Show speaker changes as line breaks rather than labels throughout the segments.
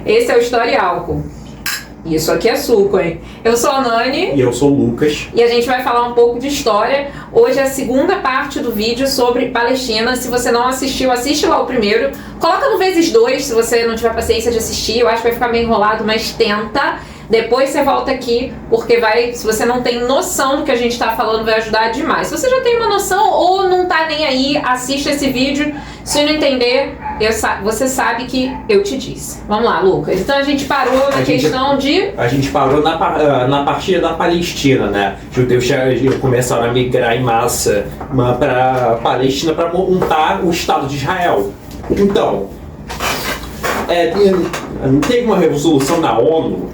Esse é o História e Álcool. Isso aqui é suco, hein? Eu sou a Nani.
E eu sou o Lucas.
E a gente vai falar um pouco de história. Hoje é a segunda parte do vídeo sobre Palestina. Se você não assistiu, assiste lá o primeiro. Coloca no ×2 se você não tiver paciência de assistir. Eu acho que vai ficar meio enrolado, mas tenta. Depois você volta aqui, porque se você não tem noção do que a gente tá falando, vai ajudar demais. Se você já tem uma noção ou não tá nem aí, assiste esse vídeo. Se não entender, você sabe que eu te disse. Vamos lá, Lucas. Então a gente parou na questão de...
A gente parou na partida da Palestina, né? Os judeus já começaram a migrar em massa para Palestina para montar o Estado de Israel. Então, teve uma resolução da ONU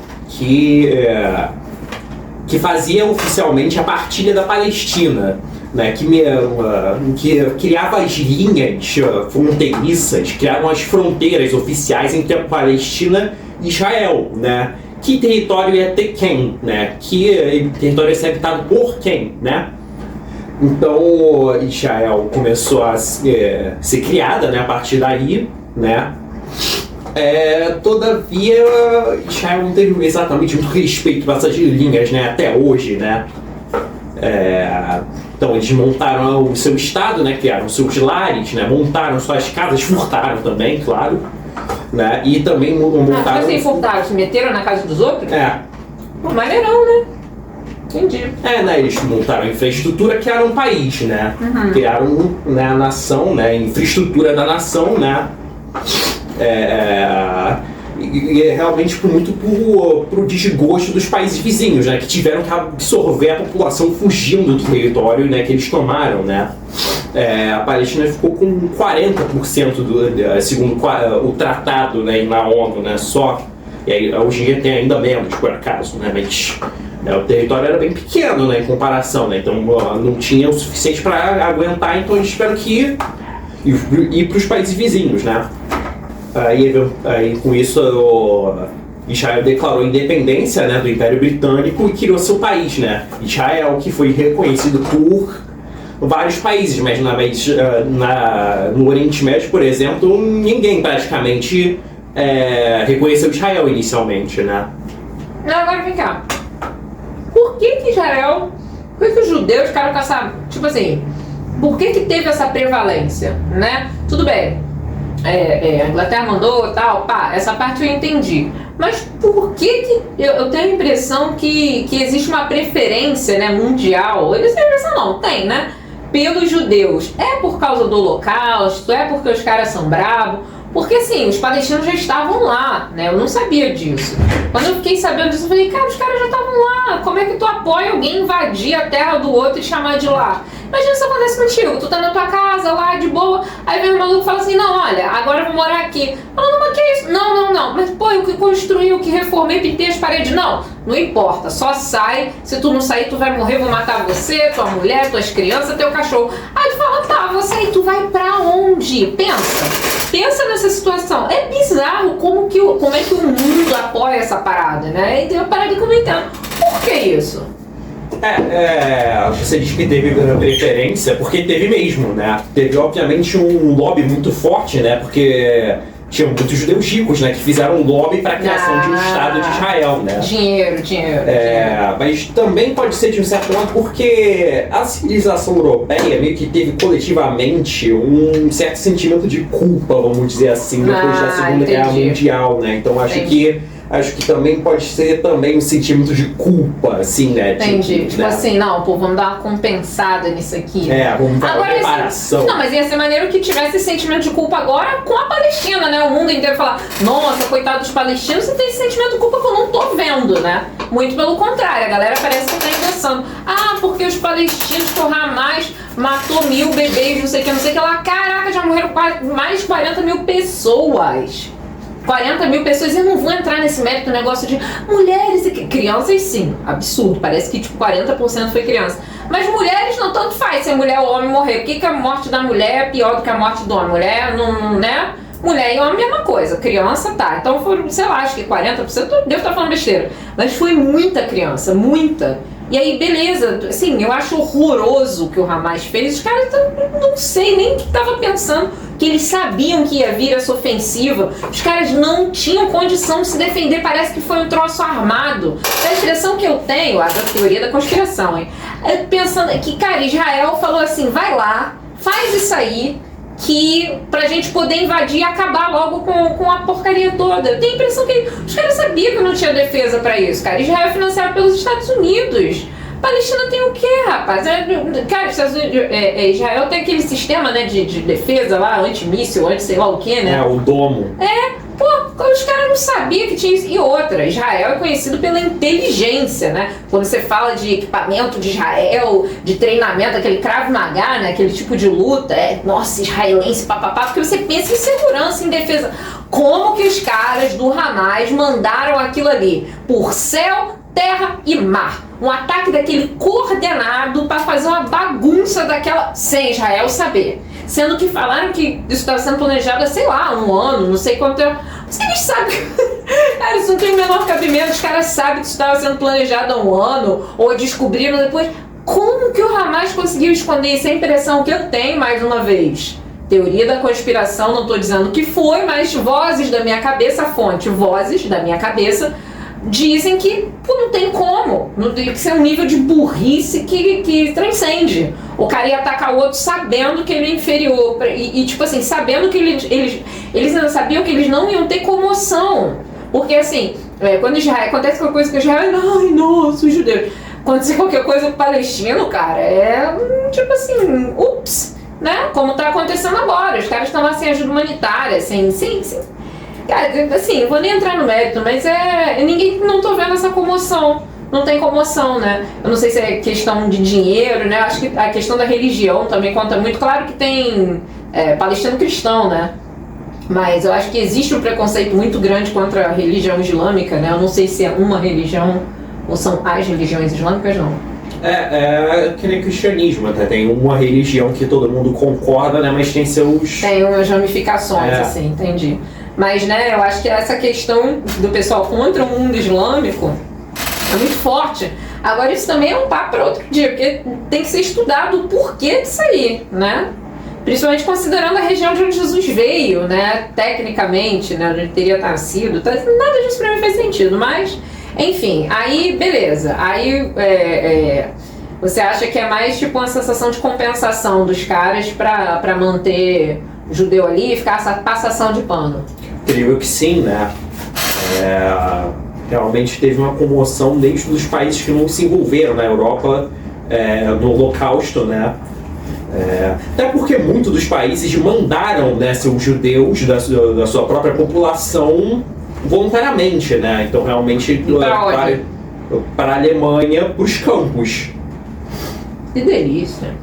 que fazia oficialmente a partilha da Palestina, né, que criava as linhas fronteiriças, criavam as fronteiras oficiais entre a Palestina e Israel, né? Que território ia ter quem, né? Que território ia ser habitado por quem, né? Então Israel começou a ser criada, né, a partir daí, né? Todavia, Israel não teve exatamente muito respeito para essas linhas, né, até hoje, né? Então eles montaram o seu estado, né, criaram seus lares, né, montaram suas casas, furtaram também, claro, né, e também montaram...
assim, furtaram, se meteram na casa dos outros?
Pô,
maneirão, né? Entendi.
Né, eles montaram a infraestrutura, criaram um país, né, criaram, né, a nação, né, a infraestrutura da nação, né, e realmente muito pro desgosto dos países vizinhos, né, que tiveram que absorver a população fugindo do território, né, que eles tomaram, né. A Palestina ficou com 40% segundo o tratado, né, na ONU, né, só. E aí, hoje em dia tem ainda menos, por acaso, né, mas o território era bem pequeno, né, em comparação, né, então não tinha o suficiente para aguentar, então eles tiveram que ir para os países vizinhos, né. Aí com isso Israel declarou independência, né, do Império Britânico e criou seu país, né, Israel, que foi reconhecido por vários países, mas no Oriente Médio, por exemplo, ninguém praticamente reconheceu Israel inicialmente, né.
Não, agora vem cá. Por que Israel, por que os judeus ficaram com essa, tipo assim, por que teve essa prevalência, né? Tudo bem. A Inglaterra mandou e tal, essa parte eu entendi. Mas por que eu tenho a impressão que existe uma preferência, né, mundial? Eles têm impressão não, tem, né? Pelos judeus. É por causa do Holocausto? É porque os caras são bravos? Porque assim, os palestinos já estavam lá, né? Eu não sabia disso. Quando eu fiquei sabendo disso, eu falei, cara, os caras já estavam lá. Como é que tu apoia alguém invadir a terra do outro e chamar de lá? Imagina se acontece contigo, tu tá na tua casa lá, de boa, aí vem um maluco e fala assim, não, olha, agora eu vou morar aqui. Fala, não, mas que é isso? Não, mas pô, eu que construí, eu que reformei, pintei as paredes. Não importa, só sai, se tu não sair, tu vai morrer, vou matar você, tua mulher, tuas crianças, teu cachorro. Aí tu fala, tá, vou sair, tu vai pra onde? Pensa nessa situação. É bizarro como é que o mundo apoia essa parada, né? E tem uma parada que eu não entendo. Por que isso?
Você diz que teve preferência, porque teve mesmo, né? Teve, obviamente, um lobby muito forte, né? Porque tinha muitos judeus ricos, né? Que fizeram um lobby para a criação de um Estado de Israel, né?
Dinheiro.
Mas também pode ser de um certo modo porque a civilização europeia meio que teve coletivamente um certo sentimento de culpa, vamos dizer assim, depois da Segunda Guerra Mundial, né? Então acho que também pode ser também um sentimento de culpa, assim, né?
Entendi. Tipo assim, não, pô, vamos dar uma compensada nisso aqui.
Vamos dar uma reparação.
Não, mas ia ser maneiro que tivesse esse sentimento de culpa agora com a Palestina, né? O mundo inteiro falar, nossa, coitado dos palestinos, você tem esse sentimento de culpa que eu não tô vendo, né? Muito pelo contrário, a galera parece que tá pensando, porque os palestinos, que o Hamas matou 1000 bebês, não sei o que lá. Caraca, já morreram mais de 40 mil pessoas. 40 mil pessoas, eu não vou entrar nesse mérito, negócio de mulheres e crianças, sim, absurdo, parece que tipo 40% foi criança, mas mulheres não, tanto faz se é mulher ou homem morrer, por que a morte da mulher é pior do que a morte do homem? Mulher não, né? Mulher e homem, mesma coisa, criança tá, então foram, sei lá, acho que 40%, devo estar falando besteira, mas foi muita criança, muita. E aí, beleza, assim, eu acho horroroso o que o Hamas fez, os caras não sei nem o que tava pensando, que eles sabiam que ia vir essa ofensiva, os caras não tinham condição de se defender, parece que foi um troço armado. A impressão que eu tenho, a teoria da conspiração, hein? Pensando que, cara, Israel falou assim, vai lá, faz isso aí, que pra gente poder invadir e acabar logo com a porcaria toda. Eu tenho a impressão que os caras sabiam que não tinha defesa pra isso, cara. Israel é financiado pelos Estados Unidos. Palestina tem o quê, rapaz? Cara, Israel tem aquele sistema, né, de defesa lá, antimíssil, sei lá o quê, né?
O domo.
Os caras não sabiam que tinha isso. E outra, Israel é conhecido pela inteligência, né? Quando você fala de equipamento de Israel, de treinamento, aquele Krav Maga, né? Aquele tipo de luta, nossa, israelense, papapá, porque você pensa em segurança, em defesa. Como que os caras do Hamas mandaram aquilo ali? Por céu, terra e mar. Um ataque daquele coordenado para fazer uma bagunça daquela, sem Israel saber. Sendo que falaram que isso estava sendo planejado há, sei lá, um ano, não sei quanto tempo. Mas eles sabem. Cara, isso não tem o menor cabimento. Os caras sabem que isso estava sendo planejado há um ano, ou descobriram depois. Como que o Hamas conseguiu esconder isso? É a impressão que eu tenho, mais uma vez. Teoria da conspiração, não estou dizendo que foi, mas vozes da minha cabeça, fonte, vozes da minha cabeça, dizem que não tem como. Não tem que ser um nível de burrice que transcende. O cara ia atacar o outro sabendo que ele é inferior. E tipo assim, sabendo que eles ainda sabiam que eles não iam ter comoção. Porque assim, quando Israel acontece qualquer coisa com Israel, ai, nossa, os judeus. Acontecer qualquer coisa com o palestino, cara, tipo assim, ups, né? Como tá acontecendo agora. Os caras estão lá sem ajuda humanitária, sem. Cara, assim, eu vou nem entrar no mérito, mas não tô vendo essa comoção. Não tem comoção, né? Eu não sei se é questão de dinheiro, né? Eu acho que a questão da religião também conta muito. Claro que tem palestino cristão, né? Mas eu acho que existe um preconceito muito grande contra a religião islâmica, né? Eu não sei se é uma religião ou são as religiões islâmicas, não.
Que nem cristianismo, até tem uma religião que todo mundo concorda, né? Mas tem seus...
Tem umas ramificações, assim, entendi. Mas, né, eu acho que essa questão do pessoal contra o mundo islâmico é muito forte. Agora, isso também é um papo para outro dia, porque tem que ser estudado o porquê disso aí, né? Principalmente considerando a região de onde Jesus veio, né? Tecnicamente, né? Onde ele teria nascido. Nada disso para mim faz sentido, mas... Enfim, aí, beleza. Aí, você acha que é mais tipo uma sensação de compensação dos caras para manter o judeu ali e ficar essa passação de pano?
Incrível que sim, né? Realmente teve uma comoção dentro dos países que não se envolveram na Europa no Holocausto, né? Até porque muitos dos países mandaram, né, seus judeus da sua própria população voluntariamente, né? Então realmente para a Alemanha, para os campos.
Que delícia.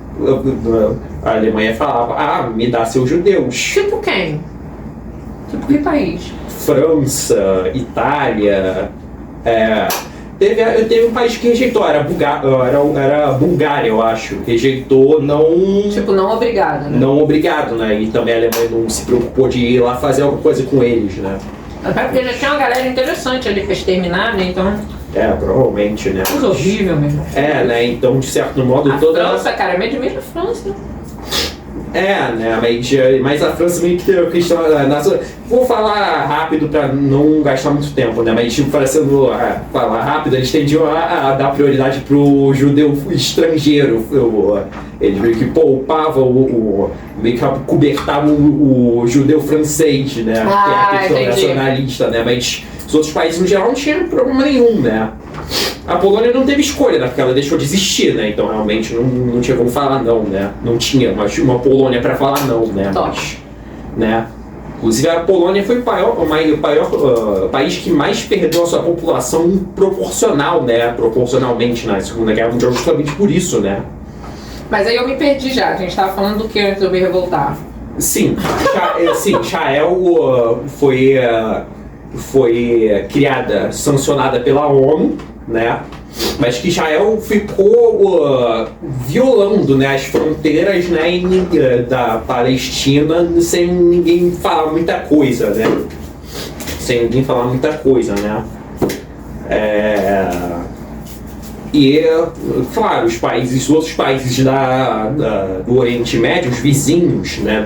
A Alemanha falava, me dá seus judeus.
Tipo quem? Tipo que país?
França, Itália. Teve um país que rejeitou, era Bulgária, eu acho. Rejeitou, não...
Tipo, não obrigado, né?
Não obrigado, né? E também a Alemanha não se preocupou de ir lá fazer alguma coisa com eles, né?
Até porque já tinha uma galera interessante ali pra exterminar, né? Então...
provavelmente, né?
Coisa horrível mesmo.
Né? Então, de certo modo, toda...
A França, cara, é meio da França.
Né? Mas a França meio que tem uma questão... Vou falar rápido pra não gastar muito tempo, né? Mas, tipo, parecendo falar rápido, eles tendiam a dar prioridade pro judeu estrangeiro. Eles meio que poupavam, meio que cobertavam o judeu francês, né? Que é a questão nacionalista, né? Mas os outros países, no geral, não tinham problema nenhum, né? A Polônia não teve escolha, né? Porque ela deixou de existir, né? Então realmente não tinha como falar não, né? Não tinha uma Polônia para falar não, né? Mas, né? Inclusive a Polônia foi o país que mais perdeu a sua população proporcional, né? Proporcionalmente na Segunda Guerra Mundial, justamente por isso, né?
Mas aí eu me perdi já. A gente tava falando do que antes de eu me revoltar.
Sim, Israel foi criada, sancionada pela ONU, né? Mas que Israel ficou violando, né, as fronteiras, né, da Palestina sem ninguém falar muita coisa, né? E, claro, os outros países do Oriente Médio, os vizinhos, né,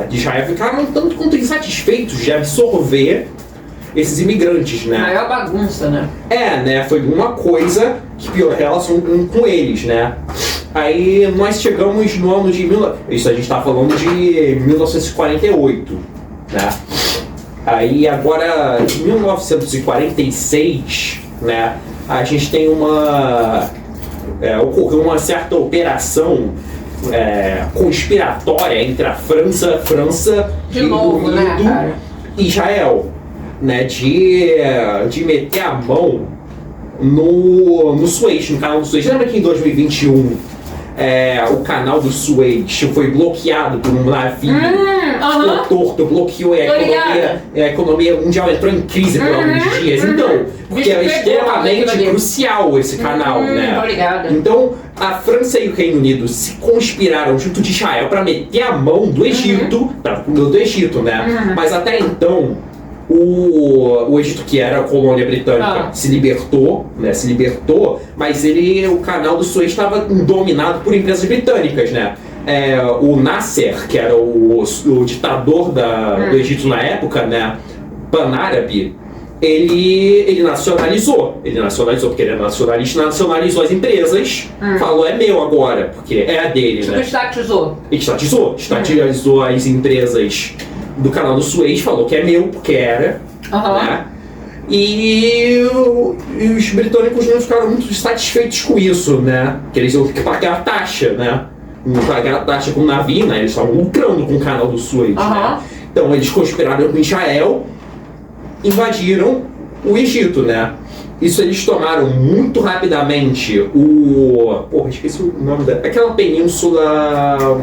de Israel, ficaram tanto quanto insatisfeitos de absorver esses imigrantes, né?
Maior bagunça, né?
Né? Foi uma coisa que piorou a relação com eles, né? Aí nós chegamos no ano de... Isso a gente está falando de 1948, né? Aí agora, em 1946, né? A gente tem ocorreu uma certa operação conspiratória entre a França
de novo, né, cara?
e Israel, né, de meter a mão no Suez, no canal do Suez. Lembra que em 2021 o canal do Suez foi bloqueado por um navio torto, bloqueou a economia mundial, entrou em crise por alguns dias. Então, porque é extremamente crucial esse canal, né? Então, a França e o Reino Unido se conspiraram junto de Israel para meter a mão do Egito, do Egito, né? Mas até então, o Egito, que era a colônia britânica, se libertou, mas o canal do Suez estava dominado por empresas britânicas, né? O Nasser, que era o ditador do Egito na época, né? Pan-árabe, ele nacionalizou, porque ele é nacionalista, nacionalizou as empresas, falou, é meu agora, porque é a dele, né? Estatizou as empresas do canal do Suez, falou que é meu, porque era, né? E os britânicos não ficaram muito satisfeitos com isso, né? Que eles iam ter que pagar a taxa, né? Pagar a taxa com o navio, né? Eles estavam lucrando com o canal do Suez, né? Então eles conspiraram com Israel, invadiram o Egito, né? Isso eles tomaram muito rapidamente esqueci o nome aquela península...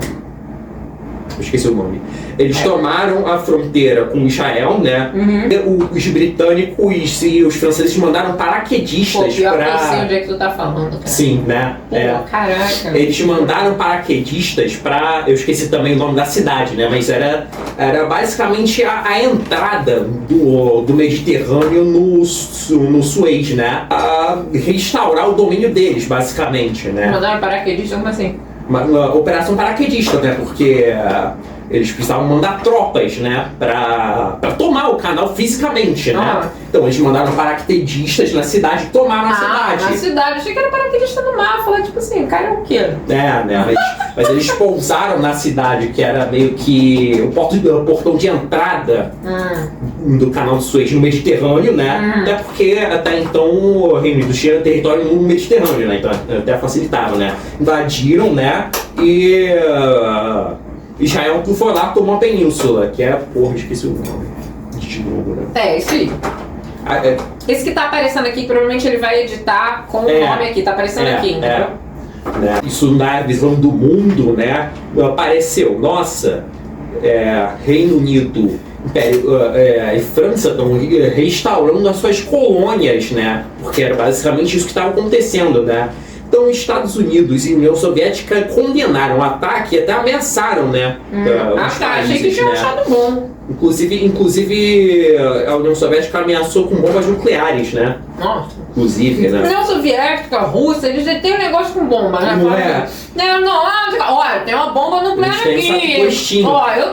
esqueci o nome. Eles tomaram a fronteira com Israel, né? Os britânicos e os franceses mandaram paraquedistas
para... Eu sei onde é que tu tá falando, cara.
Sim, né?
Caraca.
Eles mandaram paraquedistas para... Eu esqueci também o nome da cidade, né? Mas era basicamente a entrada do Mediterrâneo no Suez, né? A restaurar o domínio deles, basicamente, né?
Mandaram paraquedistas? Como assim?
Uma operação paraquedista, né? Porque eles precisavam mandar tropas, né? Pra tomar o canal fisicamente, né? Então eles mandaram paraquedistas na cidade, tomaram a cidade.
Na cidade, achei que era paraquedista no mar. Falei, tipo assim, o cara é o quê?
Né? Mas eles pousaram na cidade, que era meio que o portão de entrada do canal do Suez no Mediterrâneo, né? Até porque até então o Reino Unido tinha território no Mediterrâneo, né? Então até facilitava, né? Invadiram, né? E Israel foi lá, tomou a península, que é, esqueci o nome de novo, né?
Isso aí. Esse que tá aparecendo aqui, provavelmente ele vai editar com o nome aqui, tá aparecendo aqui, né?
Isso na visão do mundo, né? Apareceu, nossa, Reino Unido e França estão restaurando as suas colônias, né? Porque era basicamente isso que estava acontecendo, né? Então, Estados Unidos e União Soviética condenaram o ataque e até ameaçaram, né? Os países,
achei que tinha achado bom.
Inclusive, a União Soviética ameaçou com bombas nucleares, né?
Nossa.
Inclusive, né?
União Soviética, Rússia, eles já têm um negócio com bomba, né?
Não é?
Olha, tem uma bomba nuclear aqui. Eu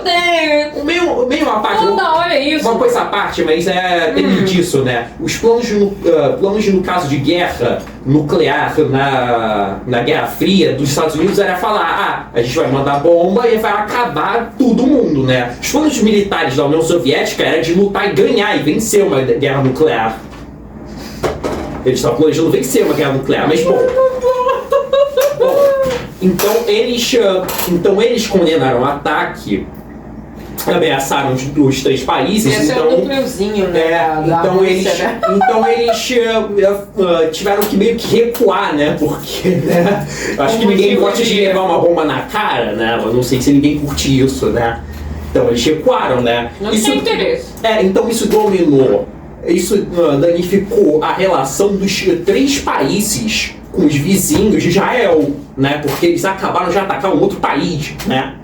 tenho.
Meio uma parte.
Olha isso.
Uma coisa à parte, mas tem disso, né? Os planos no caso de guerra nuclear na Guerra Fria dos Estados Unidos era falar, a gente vai mandar bomba e vai acabar todo mundo, né? Os planos militares da União Soviética era de lutar e ganhar e vencer uma guerra nuclear. Eles estavam planejando vencer uma guerra nuclear, mas então eles condenaram o ataque, ameaçaram os três países.
Esse é o núcleozinho, né?
Então eles tiveram que meio que recuar, né? Porque, né? Acho que ninguém gosta de levar uma bomba na cara, né? Eu não sei se ninguém curte isso, né? Então eles recuaram, né?
Não tem interesse.
Então isso dominou. Isso danificou a relação dos três países com os vizinhos de Israel, né? Porque eles acabaram de atacar um outro país, né?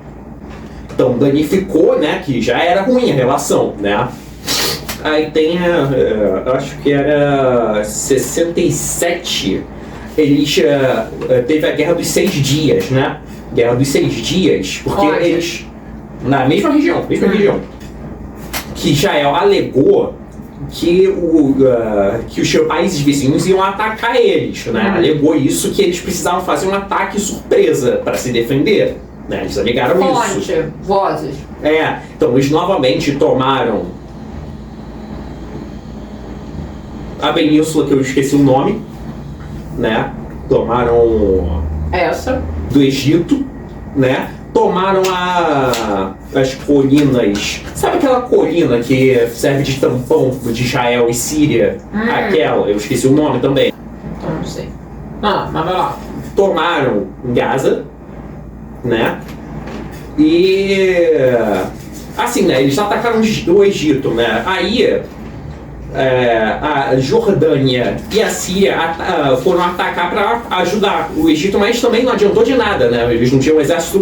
Então danificou, né? Que já era ruim a relação, né? Aí tem, acho que era 67, eles teve a Guerra dos 6 Dias, né? Guerra dos 6 Dias, porque
Onde?
eles na mesma região, que Israel alegou que os países vizinhos iam atacar eles, né? Alegou isso, que eles precisavam fazer um ataque surpresa para se defender, né? Eles alegaram isso.
Vozes.
Então eles novamente tomaram a península, que eu esqueci o nome, né? Tomaram
Essa.
do Egito, né? Tomaram as colinas. Sabe aquela colina que serve de tampão de Israel e Síria? Aquela, eu esqueci o nome também.
Então não sei. Mas vai lá.
Tomaram Gaza, né? E assim, né? Eles atacaram o Egito, né? Aí a Jordânia e a Síria foram atacar para ajudar o Egito, mas também não adiantou de nada, né? Eles não tinham um exército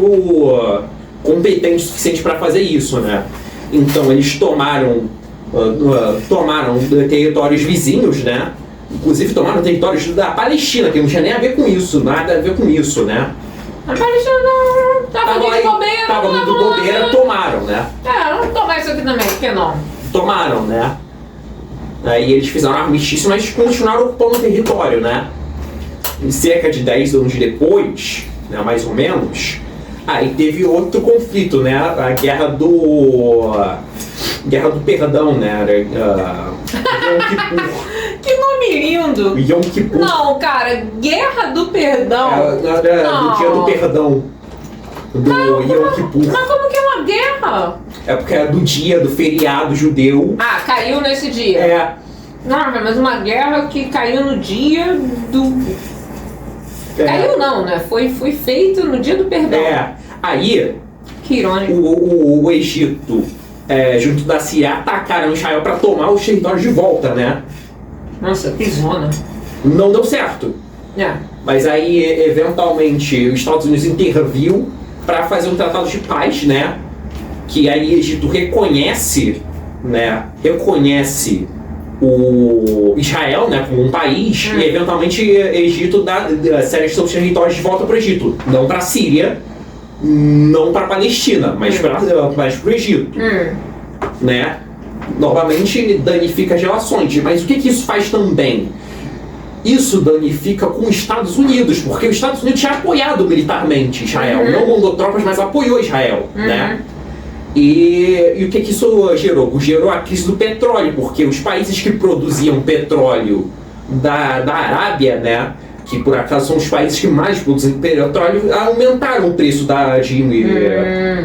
competente o suficiente para fazer isso, né? Então eles tomaram territórios vizinhos, né? Inclusive tomaram territórios da Palestina, que não tinha nem a ver com isso, nada a ver com isso, né?
A Palestina não tava de bobeira.
Tava muito bobeira, tomaram, né?
Vamos tomar isso aqui também, por que não?
Tomaram, né? Aí eles fizeram um armistício, mas continuaram ocupando o território, né? E cerca de 10 anos depois, né, mais ou menos, aí teve outro conflito, né? A Guerra do Perdão, né? Yom Kippur.
Que nome lindo!
Yom Kippur.
Não, cara, Guerra do Perdão.
Do Dia do Perdão. Do Yom Kippur.
Mas como que é uma guerra?
É porque é do dia do feriado judeu.
Caiu nesse dia. Não, mas uma guerra que caiu no dia do... Caiu não, né? Foi feito no dia do perdão.
Aí...
Que irônico.
O Egito, junto da Síria, atacaram Israel para tomar os territórios de volta, né?
Nossa, que zona.
Não deu certo. Mas aí, eventualmente, os Estados Unidos interviu para fazer um tratado de paz, né? Que aí o Egito reconhece, né? Reconhece o Israel, né, como um país, e eventualmente o Egito cede seus territórios de volta para o Egito, não para a Síria, não para a Palestina, mas para o Egito, né? Novamente danifica as relações, mas o que isso faz também? Isso danifica com os Estados Unidos, porque os Estados Unidos tinha apoiado militarmente Israel, não mandou tropas, mas apoiou Israel, né? E o que isso gerou? Gerou a crise do petróleo, porque os países que produziam petróleo da Arábia, né, que por acaso são os países que mais produzem petróleo, aumentaram o preço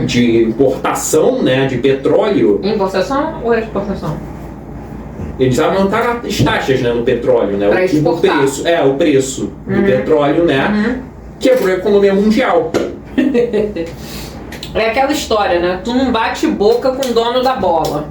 de importação, né, de petróleo.
Importação ou exportação?
Eles aumentaram as taxas, né, no petróleo, né, o preço do petróleo, né, quebrou a economia mundial.
É aquela história, né? Tu não bate boca com o dono da bola.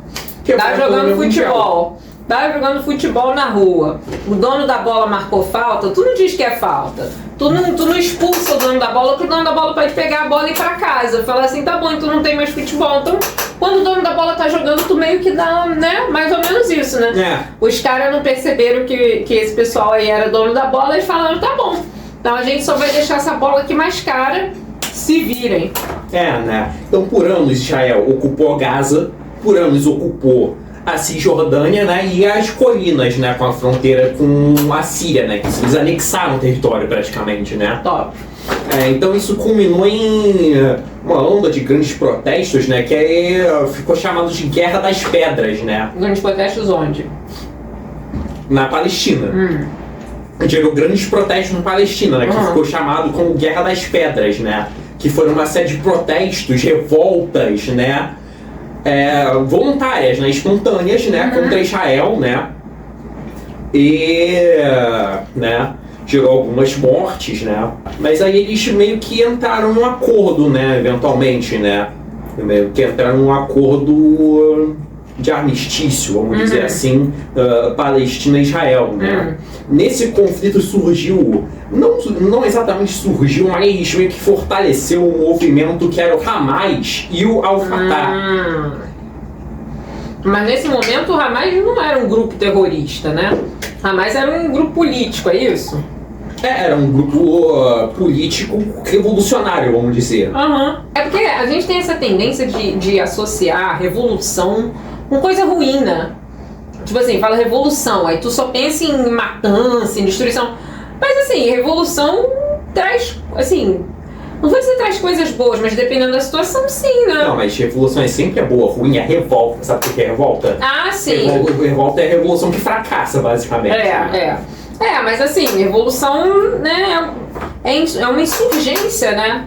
Tá jogando futebol. Tá jogando futebol na rua. O dono da bola marcou falta, tu não diz que é falta. Tu não expulsa o dono da bola, porque o dono da bola pode pegar a bola e ir pra casa. Fala assim, tá bom, tu não tem mais futebol. Então, quando o dono da bola tá jogando, tu meio que dá, né? Mais ou menos isso, né? Os caras não perceberam que esse pessoal aí era dono da bola e falaram, tá bom. Então a gente só vai deixar essa bola aqui mais cara. Se virem.
Né? Então, por anos, Israel ocupou Gaza, por anos ocupou a Cisjordânia, né? E as colinas, né? Com a fronteira com a Síria, né? Que eles anexaram o território praticamente, né?
Top.
Então isso culminou em uma onda de grandes protestos, né? Que aí ficou chamado de Guerra das Pedras, né?
Grandes protestos onde?
Na Palestina. Gerou grandes protestos na Palestina, né? Que ficou chamado como Guerra das Pedras, né? Que foram uma série de protestos, revoltas, né? Voluntárias, né? Espontâneas, né? Contra Israel, né? E, né? Gerou algumas mortes, né? Mas aí eles meio que entraram num acordo, né? Eventualmente, né? Meio que entraram num acordo de armistício, vamos dizer assim, Palestina e Israel, né? Nesse conflito surgiu, não exatamente surgiu, mas meio que fortaleceu um movimento que era o Hamas e o Al-Fatah.
Mas nesse momento o Hamas não era um grupo terrorista, né? Hamas era um grupo político, é isso?
Era um grupo político revolucionário, vamos dizer.
É porque a gente tem essa tendência de associar revolução com coisa ruim, né? Tipo assim, fala revolução, aí tu só pensa em matança, em destruição. Mas assim, revolução traz, assim, não vou dizer traz coisas boas, mas dependendo da situação, sim, né?
Não, mas revolução é sempre boa, ruim é revolta. Sabe o que é revolta?
Ah, sim.
Revolta é a revolução que fracassa, basicamente.
Mas assim, revolução, né, é uma insurgência, né?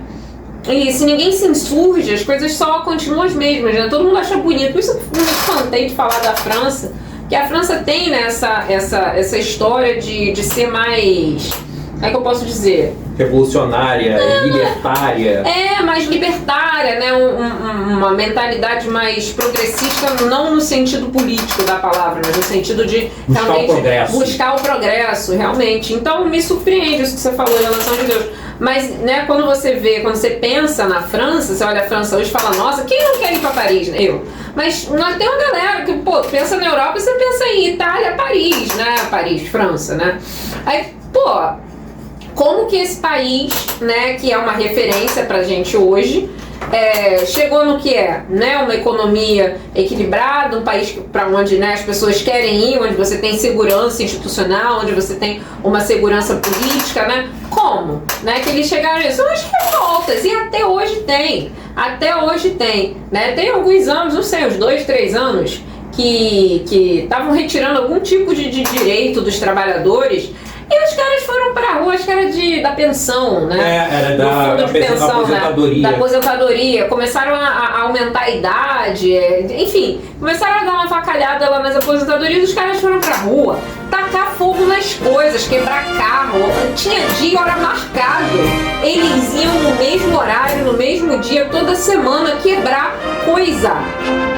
E se ninguém se insurge, as coisas só continuam as mesmas, né? Todo mundo acha bonito. Por isso que eu me espantei de falar da França, que a França tem, né, essa história de ser mais... Como é que eu posso dizer?
Revolucionária, libertária.
Mais libertária, né? Uma mentalidade mais progressista, não no sentido político da palavra, mas no sentido de buscar o progresso, realmente. Então me surpreende isso que você falou em relação a Deus. Mas, né, quando você pensa na França, você olha a França hoje e fala, nossa, quem não quer ir pra Paris? Eu. Mas nós tem uma galera que, pensa na Europa e você pensa em Itália, Paris, né? Paris, França, né? Aí, como que esse país, né, que é uma referência pra gente hoje, chegou no que é, né, uma economia equilibrada, um país para onde, né, as pessoas querem ir, onde você tem segurança institucional, onde você tem uma segurança política, né? Como? Né, que eles chegaram nisso? São as revoltas, e até hoje tem, né? Tem alguns anos, não sei, uns 2, 3 anos, que estavam retirando algum tipo de direito dos trabalhadores. E os caras foram pra rua, acho que era da pensão, né?
Era da aposentadoria.
Né? Da aposentadoria. Começaram a aumentar a idade, enfim, começaram a dar uma facalhada lá nas aposentadorias e os caras foram pra rua, tacar fogo nas coisas, quebrar carro. Tinha dia e hora marcado. Eles iam no mesmo horário, no mesmo dia, toda semana, quebrar coisa.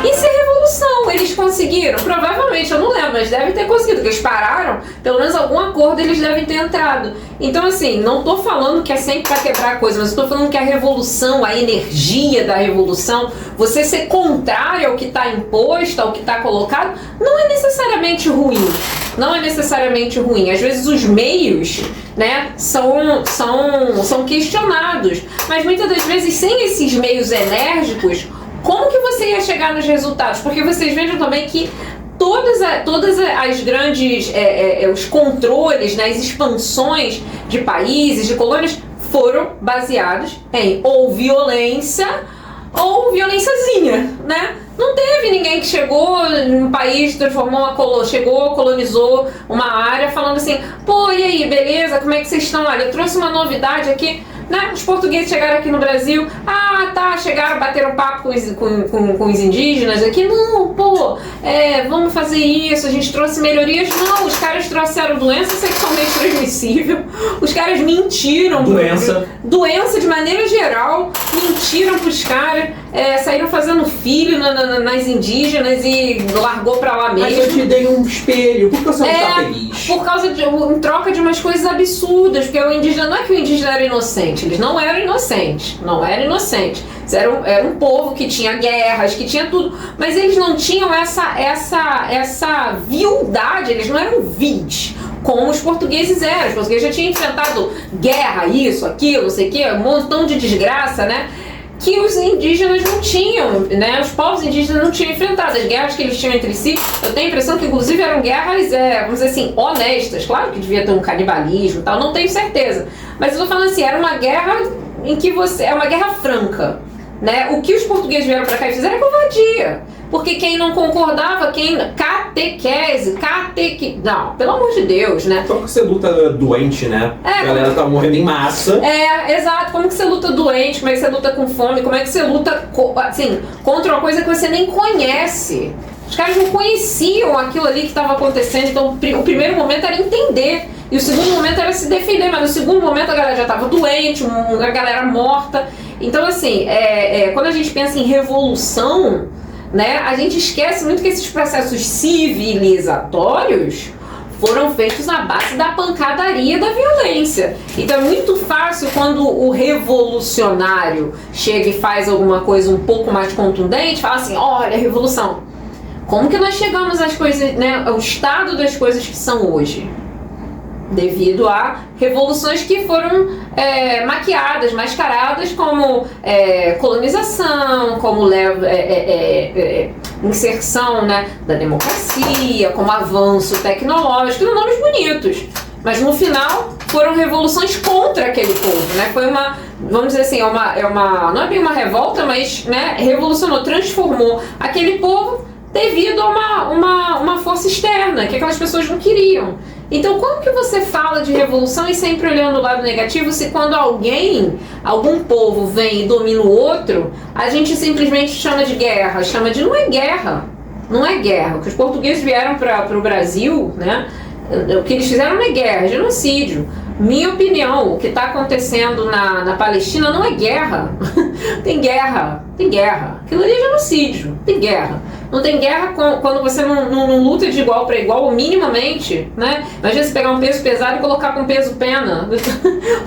Isso é revolução. Eles conseguiram? Provavelmente, eu não lembro, mas devem ter conseguido, porque eles pararam, pelo menos algum acordo eles devem ter entrado. Então, assim, não tô falando que é sempre para quebrar coisa, mas estou falando que a revolução, a energia da revolução, você ser contrário ao que está imposto, ao que está colocado, não é necessariamente ruim. Não é necessariamente ruim. Às vezes os meios, né, são questionados, mas muitas das vezes sem esses meios enérgicos, como que você ia chegar nos resultados? Porque vocês vejam também que todas as grandes, os controles, né, as expansões de países, de colônias, foram baseados em ou violência ou violênciazinha, né? Não teve ninguém que chegou num país, colonizou uma área falando assim, e aí, beleza, como é que vocês estão? Olha, eu trouxe uma novidade aqui, né? Os portugueses chegaram aqui no Brasil, chegaram, bateram papo com os indígenas aqui, não, vamos fazer isso, a gente trouxe melhorias. Não, os caras trouxeram doença sexualmente transmissível, os caras mentiram. Doença de maneira geral, mentiram pros caras, saíram fazendo filho nas indígenas e largou pra lá mesmo.
Mas eu te dei um espelho, por que você não tá feliz?
Por causa em troca de umas coisas absurdas, porque o indígena, não é que o indígena era inocente, eles não eram inocentes, era um povo que tinha guerras, que tinha tudo, mas eles não tinham essa viudade, eles não eram vil, como os portugueses eram. Os portugueses já tinham enfrentado guerra, isso, aquilo, não sei o que, um montão de desgraça, né? Que os indígenas não tinham, né? Os povos indígenas não tinham enfrentado. As guerras que eles tinham entre si, eu tenho a impressão que inclusive eram guerras, vamos dizer assim, honestas. Claro que devia ter um canibalismo e tal, não tenho certeza. Mas eu tô falando assim, era uma guerra em que é uma guerra franca, né? O que os portugueses vieram pra cá e fizeram é covardia. Porque quem não concordava, não, pelo amor de Deus, né?
Como que você luta doente, né? A galera tá morrendo em massa.
Exato. Como que você luta doente? Como é que você luta com fome? Como é que você luta, assim, contra uma coisa que você nem conhece? Os caras não conheciam aquilo ali que estava acontecendo, então o primeiro momento era entender. E o segundo momento era se defender, mas no segundo momento a galera já estava doente, a galera morta. Então, assim, quando a gente pensa em revolução, né, a gente esquece muito que esses processos civilizatórios foram feitos na base da pancadaria, da violência. Então é muito fácil quando o revolucionário chega e faz alguma coisa um pouco mais contundente, fala assim, olha, revolução. Como que nós chegamos às coisas, né, ao estado das coisas que são hoje? devido a revoluções que foram maquiadas, mascaradas como colonização, como inserção, né, da democracia, como avanço tecnológico, nomes bonitos. Mas no final foram revoluções contra aquele povo, né? Foi uma, vamos dizer assim, não é bem uma revolta, mas, né, revolucionou, transformou aquele povo devido a uma força externa, que aquelas pessoas não queriam. Então, como que você fala de revolução e sempre olhando o lado negativo, se quando algum povo vem e domina o outro, a gente simplesmente chama de guerra, não é guerra, não é guerra. O que os portugueses vieram para o Brasil, né, o que eles fizeram não é guerra, é genocídio. Minha opinião, o que está acontecendo na Palestina não é guerra. Tem guerra. Aquilo ali é genocídio, tem guerra. Não tem guerra quando você não luta de igual para igual, minimamente, né? Imagina você pegar um peso pesado e colocar com peso pena.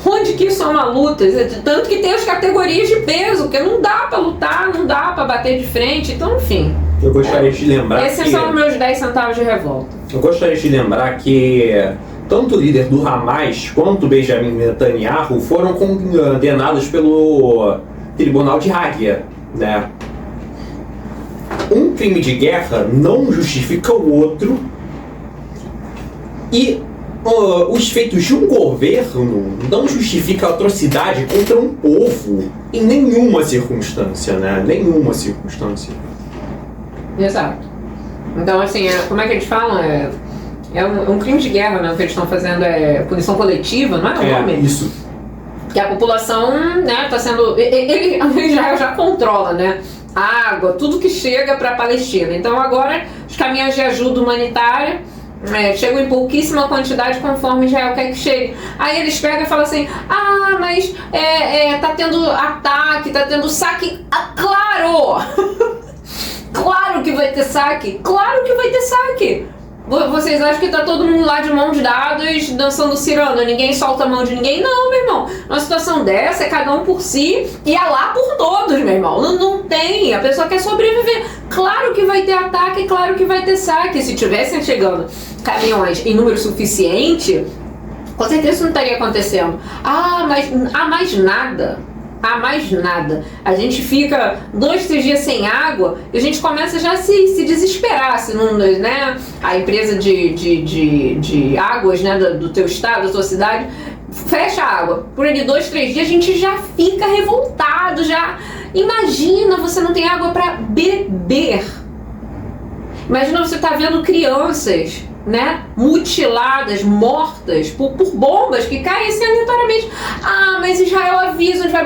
Onde que isso é uma luta? Tanto que tem as categorias de peso, porque não dá para lutar, não dá para bater de frente, então enfim.
Eu gostaria de lembrar
Esses são os meus 10 centavos de revolta.
Eu gostaria de lembrar que tanto o líder do Hamas quanto Benjamin Netanyahu foram condenados pelo Tribunal de Haia, né? Um crime de guerra não justifica o outro e os feitos de um governo não justificam a atrocidade contra um povo em nenhuma circunstância, né? Nenhuma circunstância.
Exato. Então, assim, como é que eles falam? É um crime de guerra, né? O que eles estão fazendo é punição coletiva, não é o nome?
Isso.
Que a população, né, está sendo... Israel já controla, né? Água, tudo que chega para a Palestina. Então agora os caminhões de ajuda humanitária chegam em pouquíssima quantidade conforme Israel quer que chegue. Aí eles pegam e falam assim, mas tá tendo ataque, tá tendo saque. Claro! Claro que vai ter saque! Claro que vai ter saque! Vocês acham que tá todo mundo lá de mãos dadas, dançando ciranda, ninguém solta a mão de ninguém? Não, meu irmão. Numa situação dessa, é cada um por si e é lá por todos, meu irmão. Não tem. A pessoa quer sobreviver. Claro que vai ter ataque, claro que vai ter saque. Se tivessem chegando caminhões em número suficiente, com certeza isso não estaria acontecendo. Mas há mais nada. A gente fica 2, 3 dias sem água e a gente começa já a se desesperar, se não, né? A empresa de águas, né, do teu estado, da tua cidade, fecha a água. Por ali 2, 3 dias a gente já fica revoltado, já. Imagina, você não tem água para beber. Imagina você tá vendo crianças, né, mutiladas, mortas por bombas que caem assim aleatoriamente. Mas Israel avisa onde vai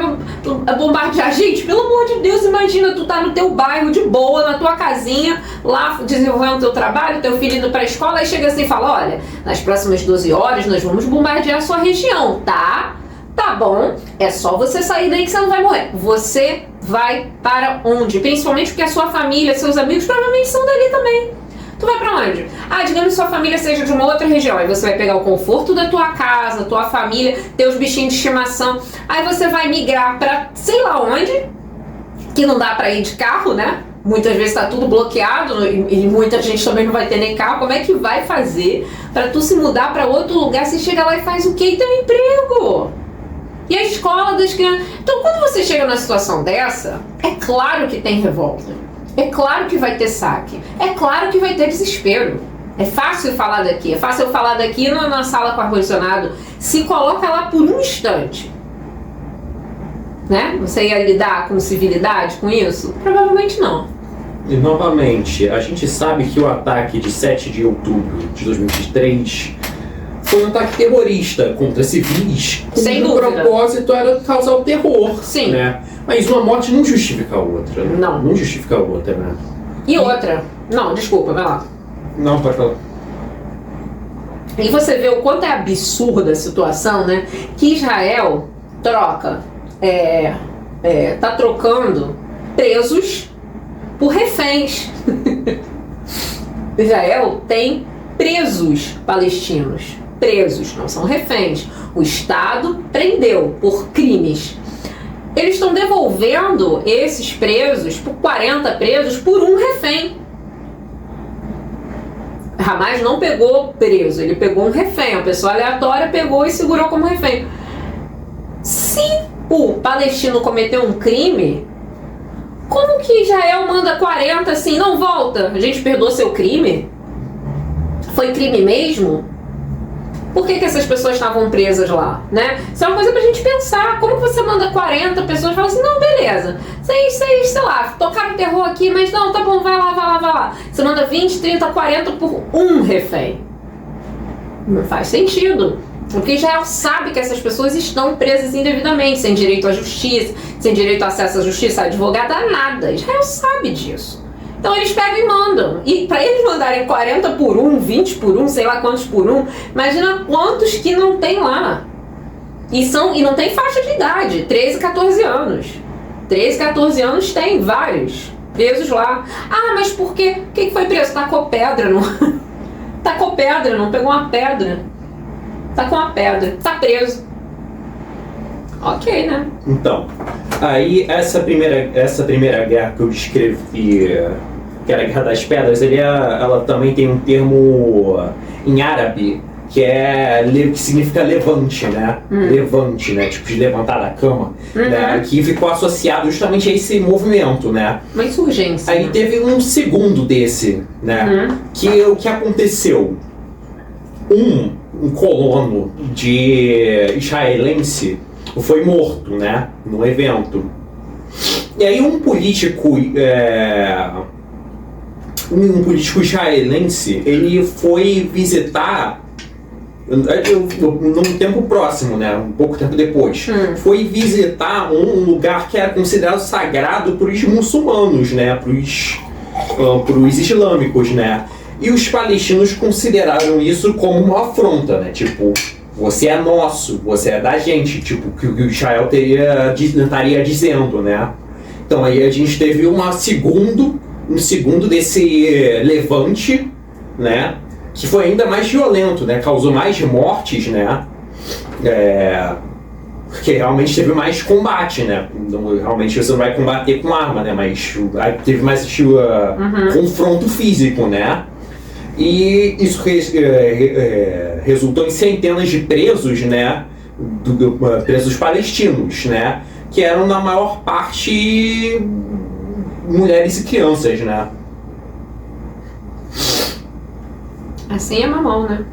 bombardear. Gente, pelo amor de Deus, imagina, tu tá no teu bairro de boa, na tua casinha, lá desenvolvendo teu trabalho, teu filho indo pra escola, e chega assim e fala, olha, nas próximas 12 horas nós vamos bombardear a sua região, tá? Tá bom, é só você sair daí que você não vai morrer. Você vai para onde? Principalmente porque a sua família, seus amigos provavelmente são dali também. Tu vai pra onde? Digamos que sua família seja de uma outra região. Aí você vai pegar o conforto da tua casa, tua família, teus bichinhos de estimação. Aí você vai migrar pra sei lá onde, que não dá pra ir de carro, né? Muitas vezes tá tudo bloqueado e muita gente também não vai ter nem carro. Como é que vai fazer pra tu se mudar pra outro lugar? Você chega lá e faz o quê? E tem um emprego. E a escola das crianças. Então, quando você chega numa situação dessa, é claro que tem revolta. É claro que vai ter saque. É claro que vai ter desespero. É fácil falar daqui. É fácil eu falar daqui na sala com ar-condicionado. Se coloca lá por um instante. Né? Você ia lidar com civilidade com isso? Provavelmente não.
E novamente, a gente sabe que o ataque de 7 de outubro de 2023 foi um ataque terrorista contra civis.
Sem
cujo
dúvida.
propósito era causar o terror.
Sim.
Né? Mas uma morte não justifica a outra. Não justifica a outra, né?
E outra? Não, desculpa, vai lá.
Não, pode falar.
E você vê o quanto é absurda a situação, né? Que Israel tá trocando presos por reféns. Israel tem presos palestinos. Presos, não são reféns. O Estado prendeu por crimes. Eles estão devolvendo esses presos, por 40 presos, por um refém. Hamas não pegou preso, ele pegou um refém, uma pessoa aleatória pegou e segurou como refém. Se o palestino cometeu um crime, como que Israel manda 40 assim, não volta, a gente perdoa seu crime? Foi crime mesmo? Por que essas pessoas estavam presas lá, né? Isso é uma coisa pra gente pensar. Como que você manda 40 pessoas e fala assim, não, beleza, vocês, sei lá, tocaram terror aqui, mas não, tá bom, vai lá. Você manda 20, 30, 40 por um refém. Não faz sentido. Porque Israel sabe que essas pessoas estão presas indevidamente, sem direito à justiça, sem direito a acesso à justiça, a advogada, nada. Israel sabe disso. Então eles pegam e mandam. E para eles mandarem 40 por um, 20 por um, sei lá quantos por um, imagina quantos que não tem lá. E não tem faixa de idade, 13, 14 anos. 13, 14 anos tem vários presos lá. Ah, mas por quê? Por que foi preso? Tacou pedra, não... Tacou pedra, não pegou uma pedra. Tá com uma pedra, tá preso. Ok, né?
Então, aí essa primeira guerra que eu descrevi, que era a Guerra das Pedras, ela também tem um termo em árabe que significa levante, né? Levante, né? Tipo de levantar da cama, né? Que ficou associado justamente a esse movimento, né?
Uma insurgência.
Aí teve um segundo desse, né? Que o que aconteceu? Um colono de israelense foi morto, né, num evento. E aí um político israelense, ele foi visitar num tempo próximo, né, um pouco tempo depois, foi visitar um lugar que era considerado sagrado para os muçulmanos, né, para os islâmicos, né. E os palestinos consideraram isso como uma afronta, né? Tipo, você é nosso, você é da gente, tipo, que o Israel estaria dizendo, né? Então aí a gente teve um segundo desse levante, né? Que foi ainda mais violento, né? Causou mais mortes, né? Porque realmente teve mais combate, né? Então, realmente você não vai combater com arma, né? Mas teve mais confronto físico, né? E isso resultou em centenas de presos, né, presos palestinos, né, que eram na maior parte mulheres e crianças, né.
Assim é mamão, né?